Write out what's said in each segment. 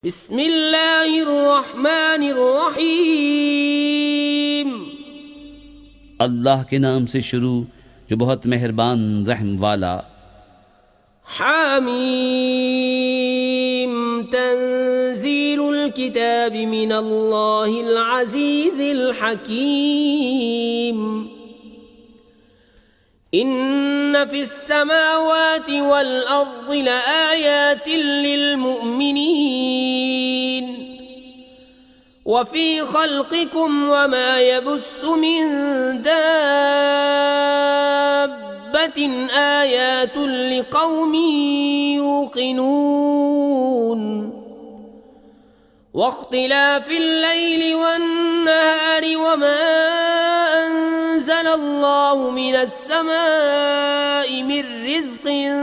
बिस्मिल्लाहिर्रहमानिर्रहीम। अल्लाह के नाम से शुरू जो बहुत मेहरबान रहम वाला। हामीम तंजीलुल किताबि मिनल्लाहिल अज़ीज़िल हकीम। इन्न फिस्समावाति वल अर्दि लआयातिन लिलमुमिनीन वफ़ी ख़ल्क़िकुम वमा यबुस्सु मिन दाब्बतिन आयातुन लिक़ौमिन युक़िनून। वख्तिलाफ़िल लैलि वन्नहारि वमा अल्लाहु मिनस समाइ मिर रिज़्क़िन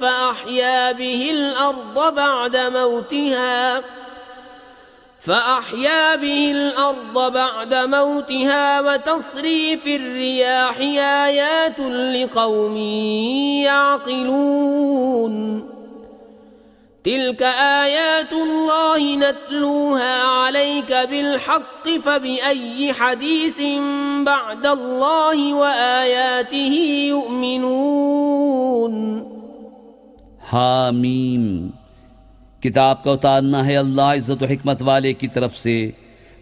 फ़अह्या बिहिल अर्द बअद मौतिहा वतस्रीफ़िर रियाहि आयातुन लिक़ौमिन याक़िलून। तिल्क आयातुल्लाहि नत्लूहा अलैका बिलहक़्क़ि फ़बिअय्यि हदीसिन बअदल्लाहि व आयातिहि युमिनून। हामीम, किताब का उतारना है अल्लाह इज़्ज़त व हिकमत वाले की तरफ से।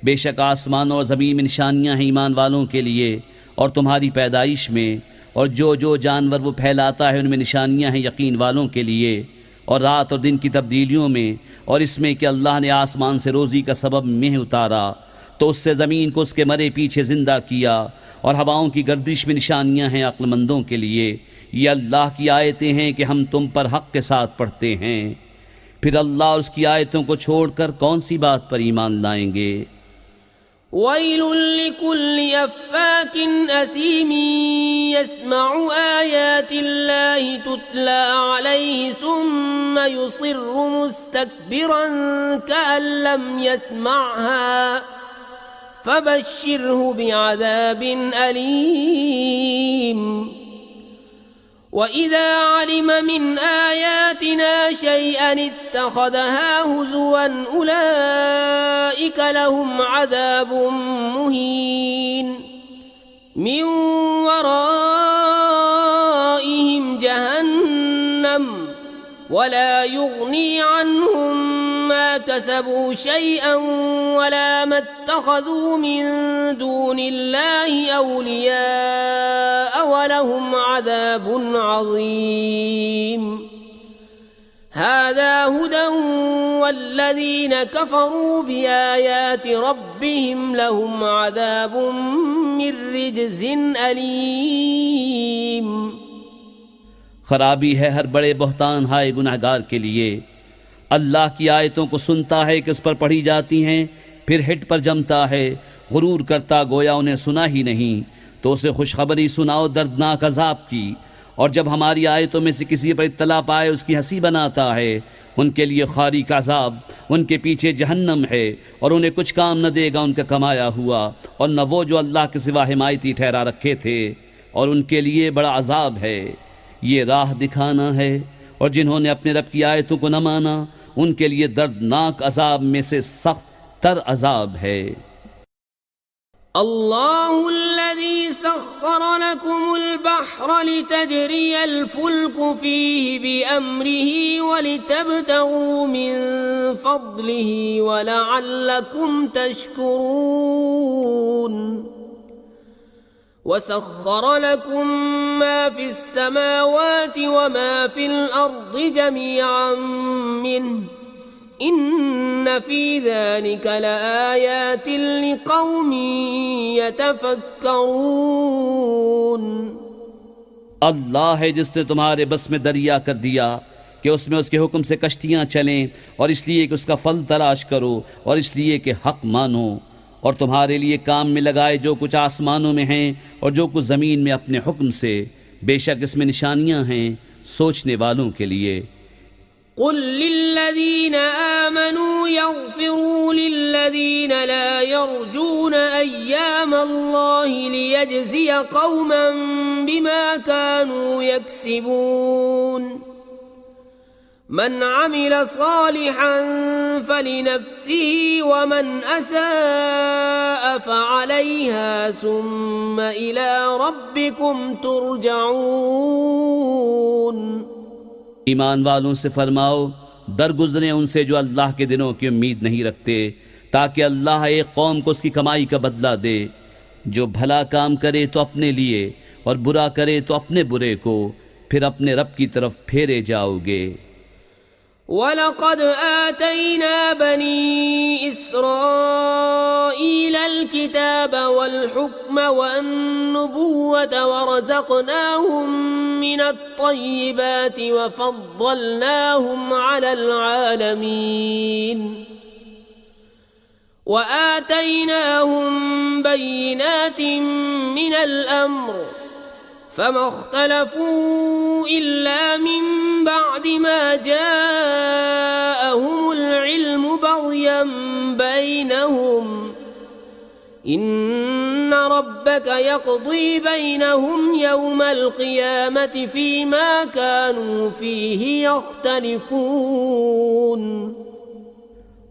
बेशक आसमान और ज़मीन में निशानियाँ हैं ईमान वालों के लिए और तुम्हारी पैदाइश में, और जो जानवर वो फैलाता है उनमें निशानियाँ हैं यकीन वालों के लिए, और रात और दिन की तब्दीलियों में, और इसमें कि अल्लाह ने आसमान से रोज़ी का सबब मेह उतारा तो उससे ज़मीन को उसके मरे पीछे ज़िंदा किया, और हवाओं की गर्दिश में निशानियाँ हैं अक्लमंदों के लिए। ये अल्लाह की आयतें हैं कि हम तुम पर हक़ के साथ पढ़ते हैं। फिर अल्लाह और उसकी आयतों को छोड़कर कौन सी बात पर ईमान लाएंगे। वैलुल लिकुल्लि अफ़्फ़ाकिन असीमिन यस्मअु आयातिल्लाहि तुतला अलैहि सुम्मा युसिर्रु मुस्तकबिरन कअन लम यस्मअहा फबश्शिरहु बिअज़ाबिन अलीम। वइज़ा अलिम मिन आयातिना शैअन इत्तख़ज़हा हुज़ुवन उलाइक लहुम अज़ाबुम मुहीन। मिन वराइहिम जहन्नम वला युग़नी अन्हुम मा कसबू शैअन वला मत्तख़ज़ू मिन दूनिल्लाहि औलिया वलहुम अज़ाबुन अज़ीम। हाज़ा हुदन वल्लज़ीन कफ़रू बिआयाति रब्बिहिम लहुम अज़ाबुम मिन रिज्ज़िन अलीम। खराबी है हर बड़े बहतान हाय गुनहगार के लिए। अल्लाह की आयतों को सुनता है कि उस पर पढ़ी जाती हैं, फिर हिट पर जमता है, गुरूर करता गोया उन्हें सुना ही नहीं, तो उसे खुशखबरी सुनाओ दर्दनाक अजाब की। और जब हमारी आयतों में से किसी पर इत्तला पाए उसकी हंसी बनाता है। उनके लिए खारी का अजाब, उनके पीछे जहन्नम है, और उन्हें कुछ काम न देगा उनका कमाया हुआ, और न वो जो अल्लाह के सिवा हिमायती ठहरा रखे थे, और उनके लिए बड़ा अजाब है। ये राह दिखाना है, और जिन्होंने अपने रब की आयतों को न माना उनके लिए दर्दनाक अजाब में से सख्त तर अजाब है। अल्लाहुल्लज़ी सख्खर लकुमुल बहर लितजरियल फुल्कु फीहि बिअम्रिही वलितब्तगू मिन फद्लिही वलअल्लकुम तशकुरून। वसख्खर लकुम मा फिस्समावाति वमा फिल अर्दि जमीअन मिन्हु इन्न फी ज़ालिका लआयातिन लिक़ौमिन यतफ़क्करून। अल्लाह है जिसने तुम्हारे बस में दरिया कर दिया कि उसमें उसके हुक्म से कश्तियाँ चलें, और इसलिए कि उसका फल तलाश करो, और इसलिए कि हक़ मानो, और तुम्हारे लिए काम में लगाए जो कुछ आसमानों में हैं और जो कुछ ज़मीन में अपने हुक्म से। बेशक इसमें निशानियाँ हैं सोचने वालों के लिए। कुल लिल्लज़ीना आमनू यग़फ़िरू लिल्लज़ीना ला यरजून अय्यामल्लाहि लियजज़िय क़ौमन बिमा कानू यक्सिबून। मन अमिल सालिहन फलिनफ्सिही वमन असाअ फअलैहा सुम्मा इला रब्बिकुम तुरजऊन। ईमान वालों से फरमाओ, दरगुजरें उनसे जो अल्लाह के दिनों की उम्मीद नहीं रखते, ताकि अल्लाह एक कौम को उसकी कमाई का बदला दे। जो भला काम करे तो अपने लिए और बुरा करे तो अपने बुरे को, फिर अपने रब की तरफ फेरे जाओगे। वलक़द आतैना बनी इस्राईल अल-किताब वल-हुक्म वन-नुबुव्वत वरज़क़नाहुम मिनत-तय्यिबाति वफ़द्दलनाहुम अलल आलमीन। वआतैनाहुम बय्यिनातिन मिनल अम्र फमा इख्तलफू इल्ला मिन बअदि मा जाअहुमुल इल्मु बग़यन बैनहुम इन्न रब्बक यक़दी बैनहुम यौमल क़ियामति फ़ीमा कानू फ़ीहि यख्तलिफ़ून।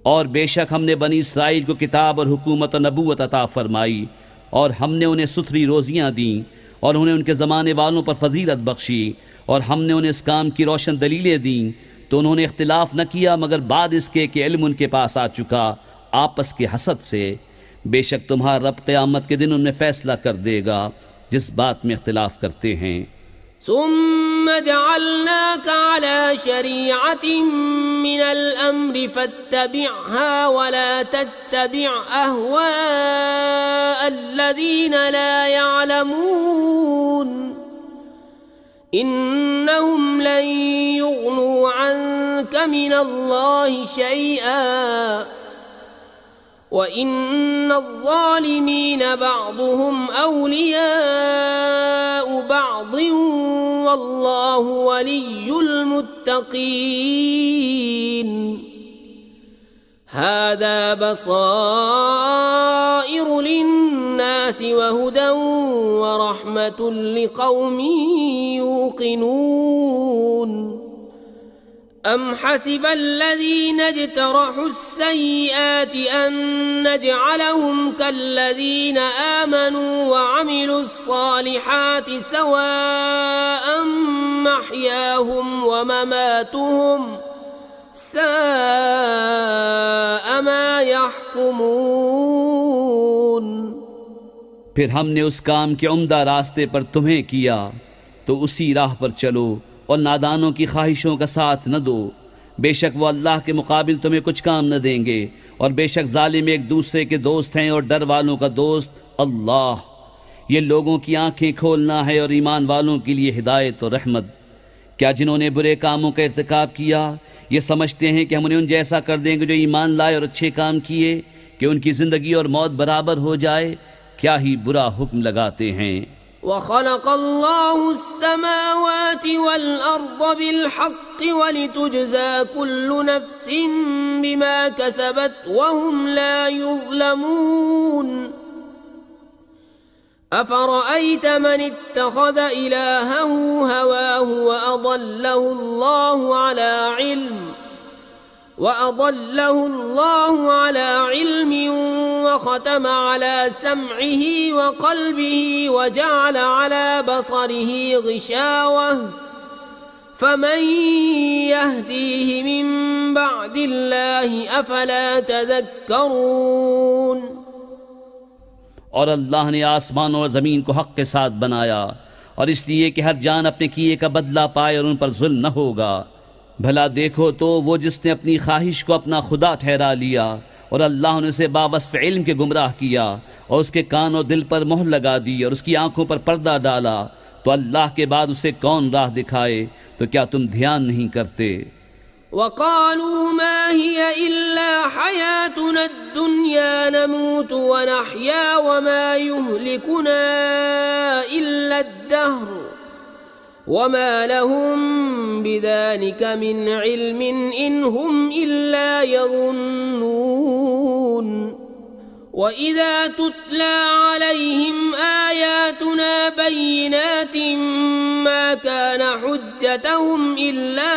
और बेशक हमने बनी इसराइल को किताब और हुकूमत और नबूवत अता फरमाई, और हमने उन्हें सुथरी रोज़ियाँ दीं और उन्हें उनके ज़माने वालों पर फजीलत बख्शी, और हमने उन्हें इस काम की रोशन दलीलें दीं, तो उन्होंने इख्तिलाफ न किया मगर बाद इसके कि इल्म उनके पास आ चुका आपस के हसद से। बेशक तुम्हारा रब क़यामत के दिन उनमें फ़ैसला कर देगा जिस बात में इख्तिलाफ करते हैं। सुम्मा जअलनाक अला शरीअतिन मिनल अम्रि फत्तबिअहा वला तत्तबिअ अहवाअल्लज़ीना ला यअलमून इन्नहुम लन युग़्नू अन्क मिनल्लाहि शैअा वइन्नज़्ज़ालिमीन बअदुहुम औलियाउ बअद वल्लाहु वलियुल मुत्तक़ीन। हाज़ा बसाइरु लिन्नासि वहुदन वरहमतुन लिक़ौमिन युक़िनून। अम हसिबल्लज़ीन इज्तरहु अस्सय्यिआति अन नजअलहुम कल्लज़ीन आमनू वअमिलुस्सालिहाति सवाअन महयाहुम वममातुहुम साअ मा यहकुमून। फिर हमने उस काम के उम्दा रास्ते पर तुम्हें किया तो उसी राह पर चलो और नादानों की ख्वाहिशों का साथ न दो। बेशक वो अल्लाह के मुकाबिल तुम्हें कुछ काम न देंगे, और बेशक जालिम एक दूसरे के दोस्त हैं और डर वालों का दोस्त अल्लाह। ये लोगों की आंखें खोलना है और ईमान वालों के लिए हिदायत और रहमत। क्या जिन्होंने बुरे कामों का इर्तिकाब किया ये समझते हैं कि हम उन्हें उन जैसा कर देंगे जो ईमान लाए और अच्छे काम किए, कि उनकी ज़िंदगी और मौत बराबर हो जाए? क्या ही बुरा हुक्म लगाते हैं। वख़लक़ल्लाहु अस्समावाति वल अर्द बिलहक़्क़ वलितुज्ज़ा कुल्लु नफ्सिन बिमा कसबत वहुम ला युज़्लमून। अफ़रअयत मन इत्तख़ज़ इलाहहु हवाहु वअضल्लहु अल्लाहु अला इल्मिन वख़तम अला समइही वक़ल्बिही वजअल अला बसरिही ग़िशावह फमन यहदीहि मिन बअदिल्लाहि अफ़ला तज़क्करून। और अल्लाह ने आसमान और ज़मीन को हक़ के साथ बनाया, और इसलिए कि हर जान अपने किए का बदला पाए और उन पर जुल्म न होगा। भला देखो तो वो जिसने अपनी ख्वाहिश को अपना खुदा ठहरा लिया और अल्लाह ने उसे बावस्फ़ इल्म के गुमराह किया और उसके कान और दिल पर मोहर लगा दी और उसकी आंखों पर पर्दा डाला, तो अल्लाह के बाद उसे कौन राह दिखाए? तो क्या तुम ध्यान नहीं करते? वक़ालू मा हिय इल्ला हयातुना दुन्या नमूतु व नहया व मा युहलिकुना इल्ला अद्दहर वमा लहुम बिज़ालिका मिन इल्मिन इन हुम इल्ला यज़ुन्नून وإذا تتلى عليهم آياتنا بينات ما كان حجتهم إلا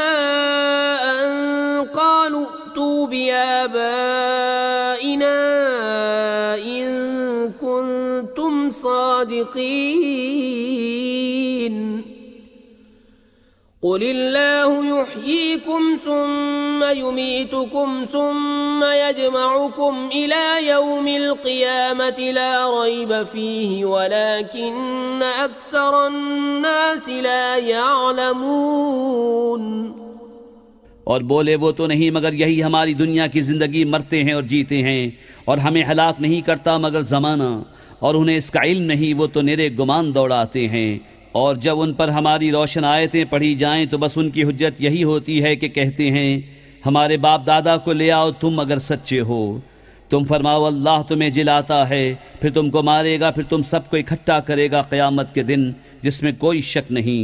أن قالوا ائتوا بآبائنا إن كنتم صادقين قل الله يحييكم ثم يميتكم ثم يجمعكم إلى يوم القيامة لا ريب فيه ولكن أكثر الناس لا يعلمون। और बोले वो तो नहीं मगर यही हमारी दुनिया की ज़िंदगी, मरते हैं और जीते हैं और हमें हलाक नहीं करता मगर ज़माना, और उन्हें इसका इल्म नहीं, वो तो निरे गुमान दौड़ाते हैं। और जब उन पर हमारी रोशन आयतें पढ़ी जाएं तो बस उनकी हुज्जत यही होती है कि कहते हैं हमारे बाप दादा को ले आओ तुम अगर सच्चे हो। तुम फरमाओ अल्लाह तुम्हें जिलाता है, फिर तुमको मारेगा, फिर तुम सबको इकट्ठा करेगा क़यामत के दिन जिसमें कोई शक नहीं,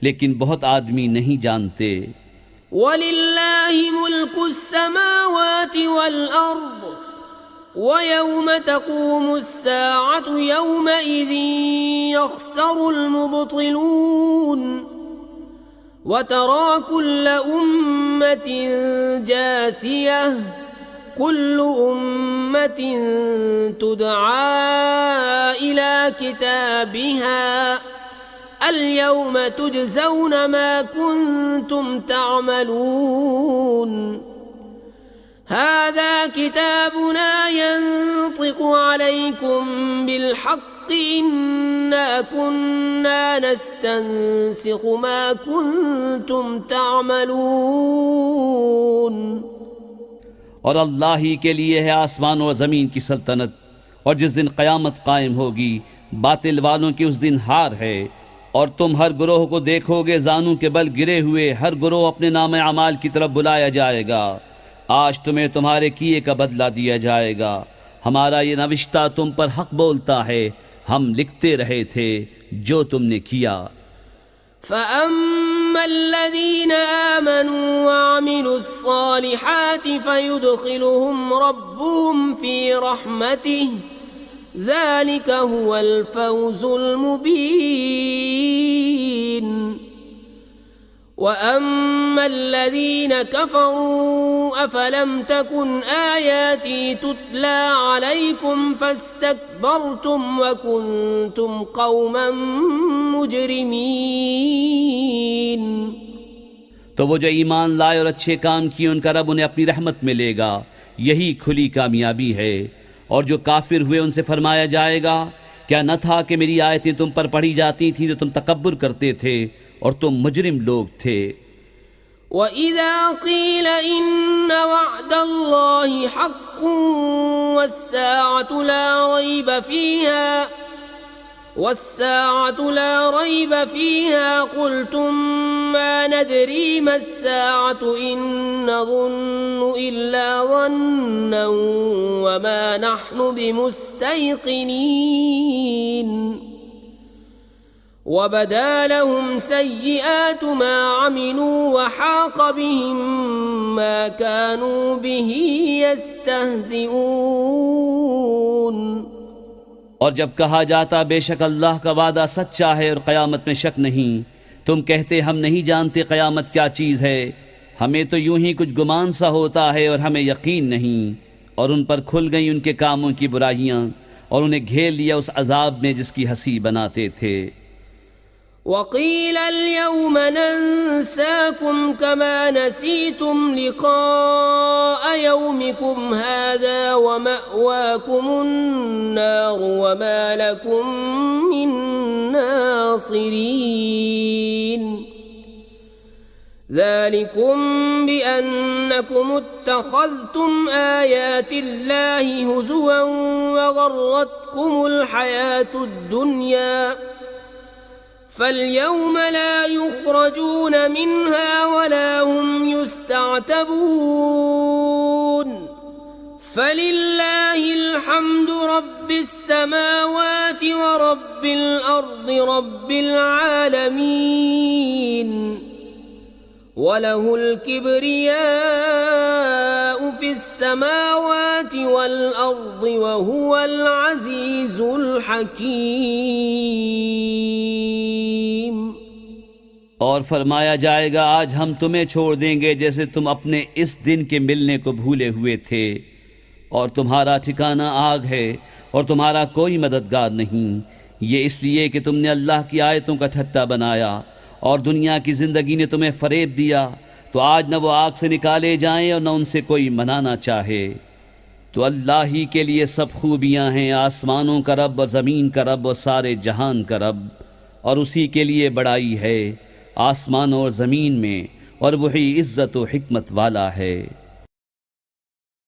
लेकिन बहुत आदमी नहीं जानते। वलिल्लाहि मुल्कुस्समावाति वल अर्द वयौम तक़ूमुस्साअतु यौमइज़िन यख़्सरुल मुब्तिलून वतरा कुल्ल उम्मतिन जासियह कुल्लु उम्मतिन तुदआ इला किताबिहा اليوم تجزون ما كنتم تعملون هذا كتابنا ينطق عليكم بالحق إنا كنا نستنسخ ما كنتم تعملون। और अल्लाह ही के लिए है आसमान और ज़मीन की सल्तनत, और जिस दिन क़यामत कायम होगी बातिल वालों की उस दिन हार है। और तुम हर गुरोह को देखोगे जानू के बल गिरे हुए, हर गुरोह अपने नाम अमाल की तरफ बुलाया जाएगा। आज तुम्हें तुम्हारे किए का बदला दिया जाएगा, हमारा ये नविश्ता तुम पर हक बोलता है, हम लिखते रहे थे जो तुमने किया। فأما الذين آمنوا وعملوا الصالحات فيدخلهم ربهم في رحمته ذلك هو الفوز المبين وأما الذين كفروا أفلم تكن آياتي تتلى عليكم فاستكبرتم وكنتم قوما مجرمين। तो वो जो ईमान लाए और अच्छे काम किए उनका रब उन्हें अपनी रहमत में लेगा, यही खुली कामयाबी है। और जो काफिर हुए उनसे फरमाया जाएगा क्या न था कि मेरी आयतें तुम पर पढ़ी जाती थी तो तुम तकब्बुर करते थे और तुम मुजरिम लोग थे। वइज़ा क़ील इन्न वअदल्लाहि हक़्क़ुन वस्साअतु ला रैब फ़ीहा क़ुल्तुम मा नदरी मस्साअतु इन नज़ुन्नु इल्ला ज़न्नन वमा नहनु बिमुस्तयक़िनीन वबदा लहुम सय्यिआतु मा अमिलू वहाक़ बिहिम मा कानू बिही यस्तहज़िऊन। और जब कहा जाता बेशक अल्लाह का वादा सच्चा है और क़यामत में शक नहीं, तुम कहते हम नहीं जानते क़यामत क्या चीज़ है, हमें तो यूं ही कुछ गुमान सा होता है और हमें यकीन नहीं। और उन पर खुल गई उनके कामों की बुराइयां और उन्हें घेर लिया उस अजाब में जिसकी हंसी बनाते थे। वक़ील अल-यौम नंसाकुम कमा नसीतुम लिक़ाअ यौमिकुम हाज़ा व मअवाकुमुन नार व मा लकुम मिन नासिरीन। ज़ालिकुम बिअन्नकुम इत्तख़ज़्तुम आयातिल्लाहि हुज़ुवन व गर्रतकुमुल हयातुद दुनिया فاليوم لا يخرجون منها ولا هم يستعتبون فلله الحمد رب السماوات ورب الأرض رب العالمين وله الكبرياء في السماوات والأرض وهو العزيز الحكيم। और फरमाया जाएगा आज हम तुम्हें छोड़ देंगे जैसे तुम अपने इस दिन के मिलने को भूले हुए थे, और तुम्हारा ठिकाना आग है और तुम्हारा कोई मददगार नहीं। ये इसलिए कि तुमने अल्लाह की आयतों का ठट्टा बनाया और दुनिया की ज़िंदगी ने तुम्हें फ़रेब दिया, तो आज न वो आग से निकाले जाएं और न उनसे कोई मनाना चाहे। तो अल्लाह ही के लिए सब खूबियाँ हैं, आसमानों का रब और ज़मीन का रब और सारे जहान का रब, और उसी के लिए बड़ाई है आसमान और ज़मीन में, और वही इज़्ज़त व हिकमत वाला है।